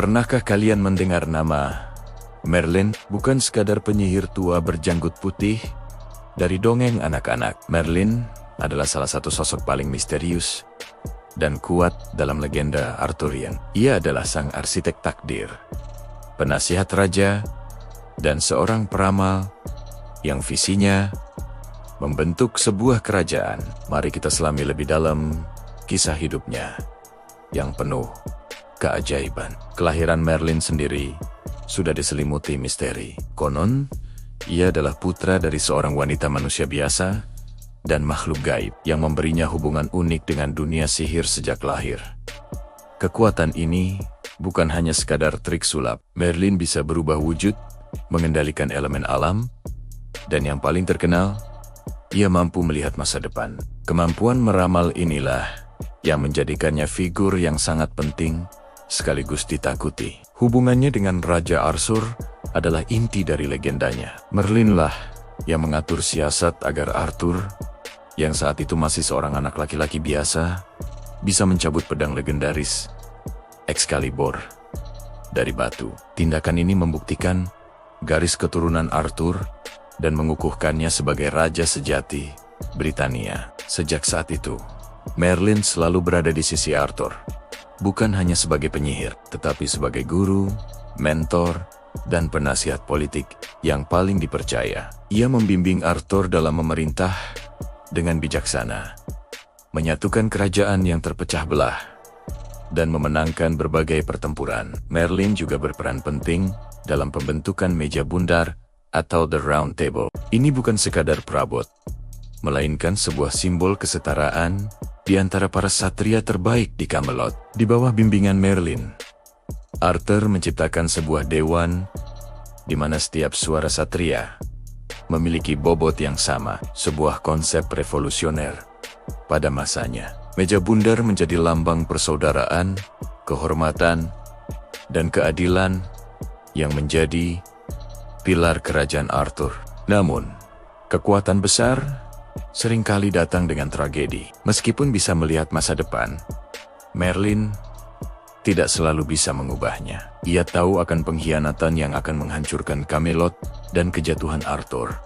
Pernahkah kalian mendengar nama Merlin? Bukan sekadar penyihir tua berjanggut putih dari dongeng anak-anak. Merlin adalah salah satu sosok paling misterius dan kuat dalam legenda Arthurian. Ia adalah sang arsitek takdir, penasihat raja, dan seorang peramal yang visinya membentuk sebuah kerajaan. Mari kita selami lebih dalam kisah hidupnya yang penuh keajaiban. Kelahiran Merlin sendiri sudah diselimuti misteri. Konon, ia adalah putra dari seorang wanita manusia biasa dan makhluk gaib yang memberinya hubungan unik dengan dunia sihir sejak lahir. Kekuatan ini bukan hanya sekadar trik sulap. Merlin bisa berubah wujud, mengendalikan elemen alam, dan yang paling terkenal, ia mampu melihat masa depan. Kemampuan meramal inilah yang menjadikannya figur yang sangat penting sekaligus ditakuti. Hubungannya dengan Raja Arthur adalah inti dari legendanya. Merlinlah yang mengatur siasat agar Arthur, yang saat itu masih seorang anak laki-laki biasa, bisa mencabut pedang legendaris Excalibur dari batu. Tindakan ini membuktikan garis keturunan Arthur dan mengukuhkannya sebagai raja sejati Britania. Sejak saat itu, Merlin selalu berada di sisi Arthur, bukan hanya sebagai penyihir, tetapi sebagai guru, mentor, dan penasihat politik yang paling dipercaya. Ia membimbing Arthur dalam memerintah dengan bijaksana, menyatukan kerajaan yang terpecah belah, dan memenangkan berbagai pertempuran. Merlin juga berperan penting dalam pembentukan meja bundar atau The Round Table. Ini bukan sekadar perabot, melainkan sebuah simbol kesetaraan di antara para satria terbaik di Camelot. Di bawah bimbingan Merlin, Arthur menciptakan sebuah dewan di mana setiap suara satria memiliki bobot yang sama, sebuah konsep revolusioner pada masanya. Meja bundar menjadi lambang persaudaraan, kehormatan, dan keadilan yang menjadi pilar kerajaan Arthur. Namun, kekuatan besar seringkali datang dengan tragedi. Meskipun bisa melihat masa depan, Merlin tidak selalu bisa mengubahnya. Ia tahu akan pengkhianatan yang akan menghancurkan Camelot dan kejatuhan Arthur.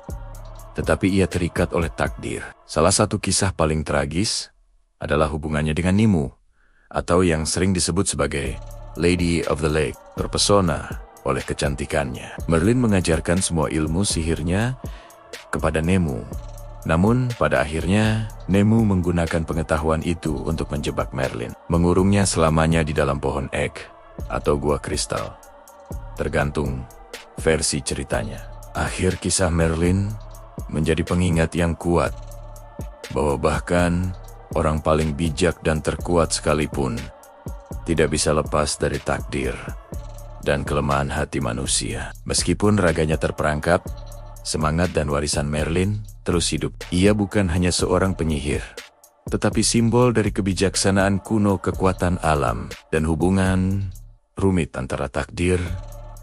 Tetapi ia terikat oleh takdir. Salah satu kisah paling tragis adalah hubungannya dengan Nimue, atau yang sering disebut sebagai Lady of the Lake. Terpesona oleh kecantikannya, Merlin mengajarkan semua ilmu sihirnya kepada Nimue. Namun, pada akhirnya, Nimue menggunakan pengetahuan itu untuk menjebak Merlin, mengurungnya selamanya di dalam pohon ek atau gua kristal. Tergantung versi ceritanya. Akhir kisah Merlin menjadi pengingat yang kuat bahwa bahkan orang paling bijak dan terkuat sekalipun tidak bisa lepas dari takdir dan kelemahan hati manusia. Meskipun raganya terperangkap, semangat dan warisan Merlin terus hidup. Ia bukan hanya seorang penyihir, tetapi simbol dari kebijaksanaan kuno, kekuatan alam, dan hubungan rumit antara takdir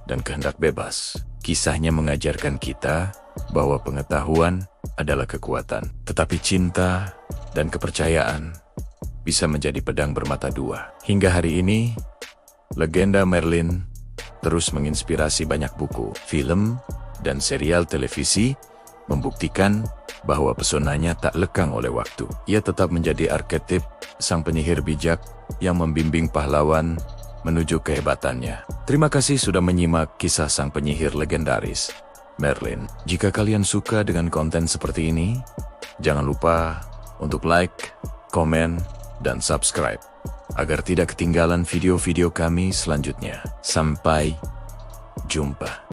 dan kehendak bebas. Kisahnya mengajarkan kita bahwa pengetahuan adalah kekuatan, tetapi cinta dan kepercayaan bisa menjadi pedang bermata dua. Hingga hari ini, legenda Merlin terus menginspirasi banyak buku, film, dan serial televisi, membuktikan bahwa pesonanya tak lekang oleh waktu. Ia tetap menjadi arketip sang penyihir bijak yang membimbing pahlawan menuju kehebatannya. Terima kasih sudah menyimak kisah sang penyihir legendaris, Merlin. Jika kalian suka dengan konten seperti ini, jangan lupa untuk like, komen, dan subscribe agar tidak ketinggalan video-video kami selanjutnya. Sampai jumpa.